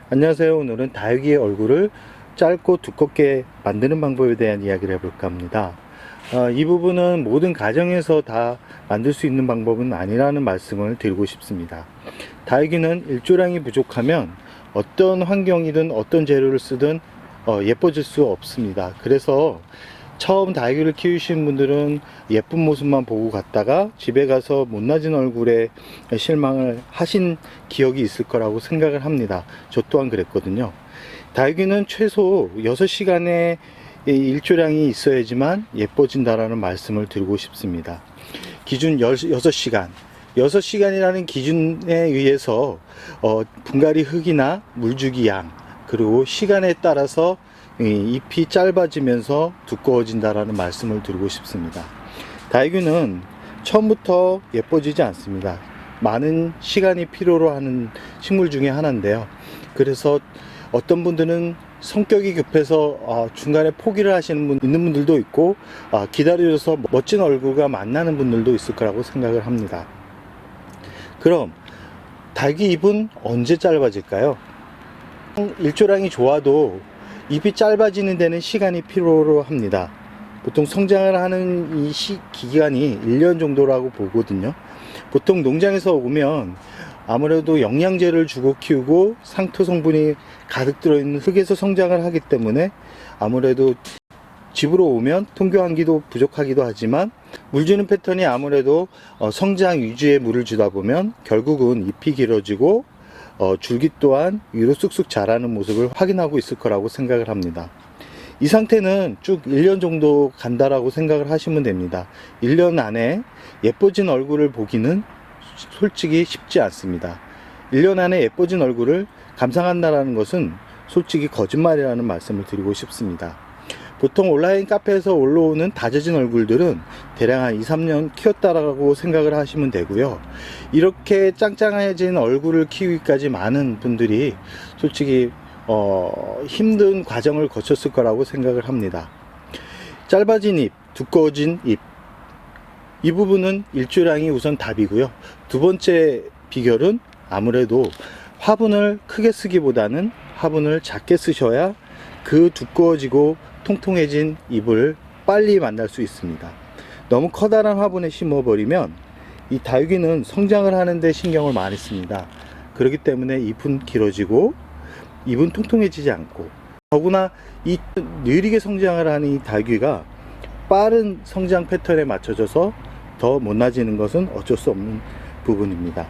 안녕하세요. 오늘은 다육이의 얼굴을 짧고 두껍게 만드는 방법에 대한 이야기를 해볼까 합니다. 이 부분은 모든 가정에서 다 만들 수 있는 방법은 아니라는 말씀을 드리고 싶습니다. 다육이는 일조량이 부족하면 어떤 환경이든 어떤 재료를 쓰든 예뻐질 수 없습니다. 그래서 처음 다육이를 키우신 분들은 예쁜 모습만 보고 갔다가 집에 가서 못나진 얼굴에 실망을 하신 기억이 있을 거라고 생각을 합니다. 저 또한 그랬거든요. 다육이는 최소 6시간의 일조량이 있어야지만 예뻐진다라는 말씀을 드리고 싶습니다. 기준 6시간. 6시간이라는 기준에 의해서 분갈이 흙이나 물주기 양, 그리고 시간에 따라서 잎이 짧아지면서 두꺼워진다라는 말씀을 드리고 싶습니다. 다육이는 처음부터 예뻐지지 않습니다. 많은 시간이 필요로 하는 식물 중에 하나인데요. 그래서 어떤 분들은 성격이 급해서 중간에 포기를 하시는 있는 분들도 있고, 기다려줘서 멋진 얼굴과 만나는 분들도 있을 거라고 생각을 합니다. 그럼 다육이 잎은 언제 짧아질까요? 일조량이 좋아도 잎이 짧아지는 데는 시간이 필요로 합니다. 보통 성장을 하는 이 기간이 1년 정도라고 보거든요. 보통 농장에서 오면 아무래도 영양제를 주고 키우고 상토 성분이 가득 들어있는 흙에서 성장을 하기 때문에 아무래도 집으로 오면 통교환기도 부족하기도 하지만 물 주는 패턴이 아무래도 성장 위주의 물을 주다 보면 결국은 잎이 길어지고 줄기 또한 위로 쑥쑥 자라는 모습을 확인하고 있을 거라고 생각을 합니다. 이 상태는 쭉 1년 정도 간다라고 생각을 하시면 됩니다. 1년 안에 예뻐진 얼굴을 보기는 솔직히 쉽지 않습니다. 1년 안에 예뻐진 얼굴을 감상한다는 것은 솔직히 거짓말이라는 말씀을 드리고 싶습니다. 보통 온라인 카페에서 올라오는 다져진 얼굴들은 대략 한 2, 3년 키웠다라고 생각을 하시면 되고요. 이렇게 짱짱해진 얼굴을 키우기까지 많은 분들이 솔직히 힘든 과정을 거쳤을 거라고 생각을 합니다. 짧아진 잎, 두꺼워진 잎, 이 부분은 일조량이 우선 답이고요. 두 번째 비결은 아무래도 화분을 크게 쓰기보다는 화분을 작게 쓰셔야 그 두꺼워지고 통통해진 잎을 빨리 만날 수 있습니다. 너무 커다란 화분에 심어버리면 이 다육이는 성장을 하는데 신경을 많이 씁니다. 그렇기 때문에 잎은 길어지고 잎은 통통해지지 않고, 더구나 이 느리게 성장을 하는 이 다육이가 빠른 성장 패턴에 맞춰져서 더 못나지는 것은 어쩔 수 없는 부분입니다.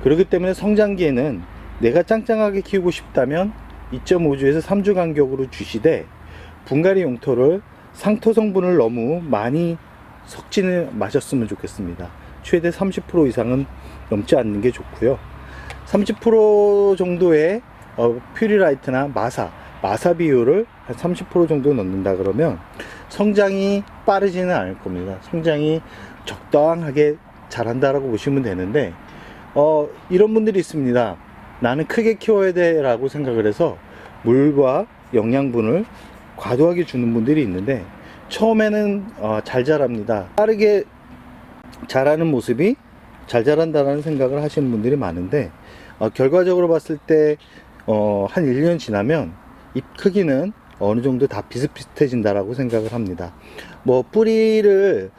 그렇기 때문에 성장기에는 내가 짱짱하게 키우고 싶다면 2.5주에서 3주 간격으로 주시되, 분갈이 용토를 상토 성분을 너무 많이 섞지는 마셨으면 좋겠습니다. 최대 30% 이상은 넘지 않는 게 좋고요. 30% 정도의 퓨리라이트나 마사 비율을 한 30% 정도 넣는다 그러면 성장이 빠르지는 않을 겁니다. 성장이 적당하게 자란다라고 보시면 되는데, 이런 분들이 있습니다. 나는 크게 키워야 돼 라고 생각을 해서 물과 영양분을 과도하게 주는 분들이 있는데, 처음에는 잘 자랍니다. 빠르게 자라는 모습이 잘 자란다는 생각을 하시는 분들이 많은데, 결과적으로 봤을 때 한 1년 지나면 잎 크기는 어느 정도 다 비슷비슷해진다라고 생각을 합니다. 뭐 뿌리를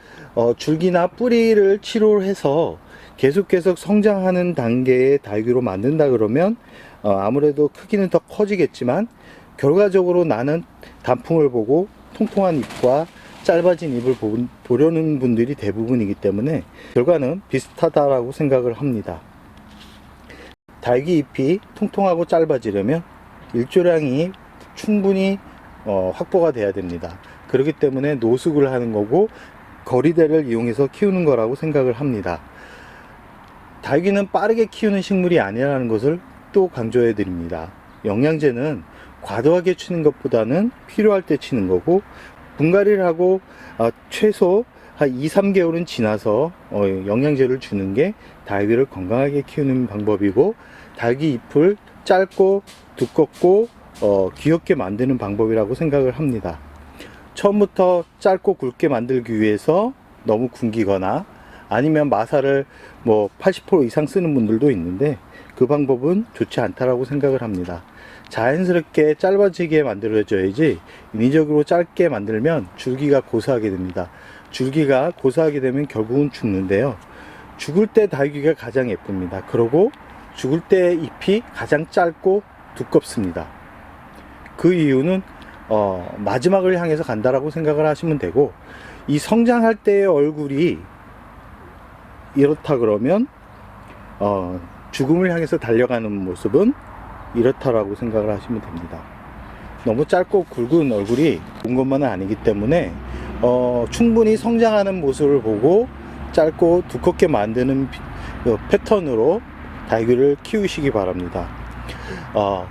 줄기나 뿌리를 치료해서 계속 성장하는 단계의 다육이로 만든다 그러면 아무래도 크기는 더 커지겠지만, 결과적으로 나는 단풍을 보고 통통한 잎과 짧아진 잎을 보려는 분들이 대부분이기 때문에 결과는 비슷하다라고 생각을 합니다. 다육이 잎이 통통하고 짧아지려면 일조량이 충분히 확보가 돼야 됩니다. 그렇기 때문에 노숙을 하는 거고 거리대를 이용해서 키우는 거라고 생각을 합니다. 다육이는 빠르게 키우는 식물이 아니라는 것을 또 강조해 드립니다. 영양제는 과도하게 치는 것보다는 필요할 때 치는 거고, 분갈이를 하고 최소 한 2, 3개월은 지나서 영양제를 주는 게 다육이를 건강하게 키우는 방법이고, 다육이 잎을 짧고 두껍고 귀엽게 만드는 방법이라고 생각을 합니다. 처음부터 짧고 굵게 만들기 위해서 너무 굶기거나 아니면 마사를 뭐 80% 이상 쓰는 분들도 있는데, 그 방법은 좋지 않다라고 생각을 합니다. 자연스럽게 짧아지게 만들어져야지 인위적으로 짧게 만들면 줄기가 고사하게 됩니다. 줄기가 고사하게 되면 결국은 죽는데요. 죽을 때 다육이가 가장 예쁩니다. 그리고 죽을 때 잎이 가장 짧고 두껍습니다. 그 이유는 마지막을 향해서 간다라고 생각을 하시면 되고, 이 성장할 때의 얼굴이 이렇다 그러면 죽음을 향해서 달려가는 모습은 이렇다라고 생각을 하시면 됩니다. 너무 짧고 굵은 얼굴이 좋은 것만은 아니기 때문에 충분히 성장하는 모습을 보고 짧고 두껍게 만드는 패턴으로 다육이를 키우시기 바랍니다.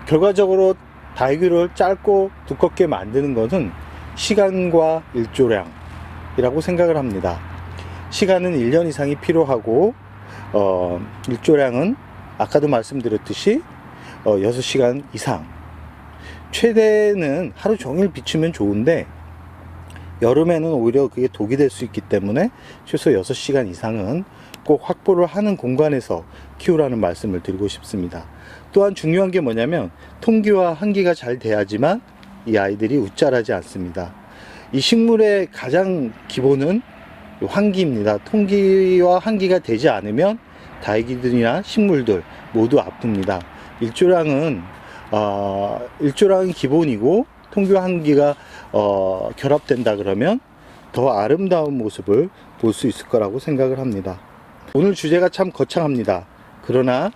결과적으로 다육이를 짧고 두껍게 만드는 것은 시간과 일조량이라고 생각을 합니다. 시간은 1년 이상이 필요하고 일조량은 아까도 말씀드렸듯이 6시간 이상, 최대는 하루 종일 비추면 좋은데 여름에는 오히려 그게 독이 될 수 있기 때문에 최소 6시간 이상은 꼭 확보를 하는 공간에서 키우라는 말씀을 드리고 싶습니다. 또한 중요한 게 뭐냐면 통기와 환기가 잘 돼야지만 이 아이들이 웃자라지 않습니다. 이 식물의 가장 기본은 환기입니다. 통기와 환기가 되지 않으면 다육이들이나 식물들 모두 아픕니다. 일조량은 기본이고 통기와 환기가 결합된다 그러면 더 아름다운 모습을 볼 수 있을 거라고 생각을 합니다. 오늘 주제가 참 거창합니다. 그러나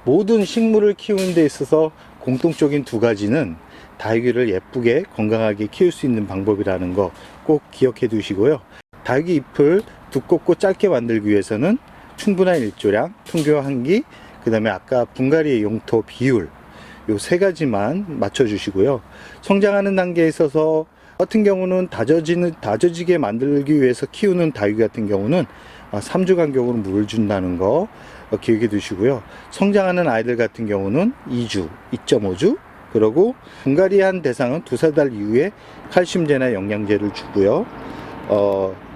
모든 식물을 키우는 데 있어서 공통적인 두 가지는 다육이를 예쁘게 건강하게 키울 수 있는 방법이라는 거 꼭 기억해 두시고요. 다육이 잎을 두껍고 짧게 만들기 위해서는 충분한 일조량, 통기와 환기, 그 다음에 아까 분갈이의 용토 비율, 요 세 가지만 맞춰 주시고요. 성장하는 단계에 있어서 같은 경우는 다져지게 만들기 위해서 키우는 다육이 같은 경우는 3주 간격으로 물을 준다는 거 기억해 두시고요. 성장하는 아이들 같은 경우는 2주, 2.5주, 그리고 분갈이한 대상은 2-3달 이후에 칼슘제나 영양제를 주고요.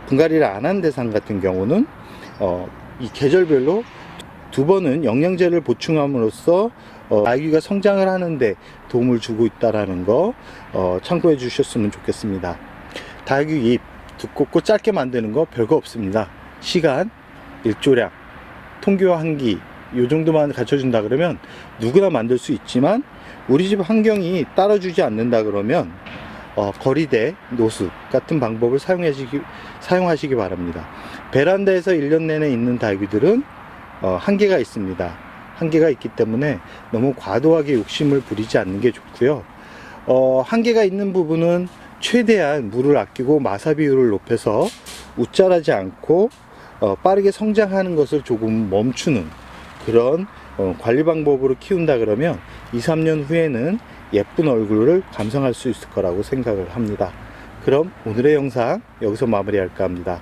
분갈이를 안 한 대상 같은 경우는 이 계절별로 2번은 영양제를 보충함으로써 아기가 성장을 하는데 도움을 주고 있다는 거 참고해 주셨으면 좋겠습니다. 다육이 잎 두껍고 짧게 만드는 거 별거 없습니다. 시간, 일조량, 통기와 환기 요 정도만 갖춰준다 그러면 누구나 만들 수 있지만 우리 집 환경이 따라주지 않는다 그러면 거리대, 노숙 같은 방법을 사용하시기 바랍니다. 베란다에서 1년 내내 있는 다육이들은 한계가 있습니다. 한계가 있기 때문에 너무 과도하게 욕심을 부리지 않는 게 좋고요. 한계가 있는 부분은 최대한 물을 아끼고 마사 비율을 높여서 웃자라지 않고 빠르게 성장하는 것을 조금 멈추는 그런 관리 방법으로 키운다 그러면 2-3년 후에는 예쁜 얼굴을 감상할 수 있을 거라고 생각을 합니다. 그럼 오늘의 영상 여기서 마무리할까 합니다.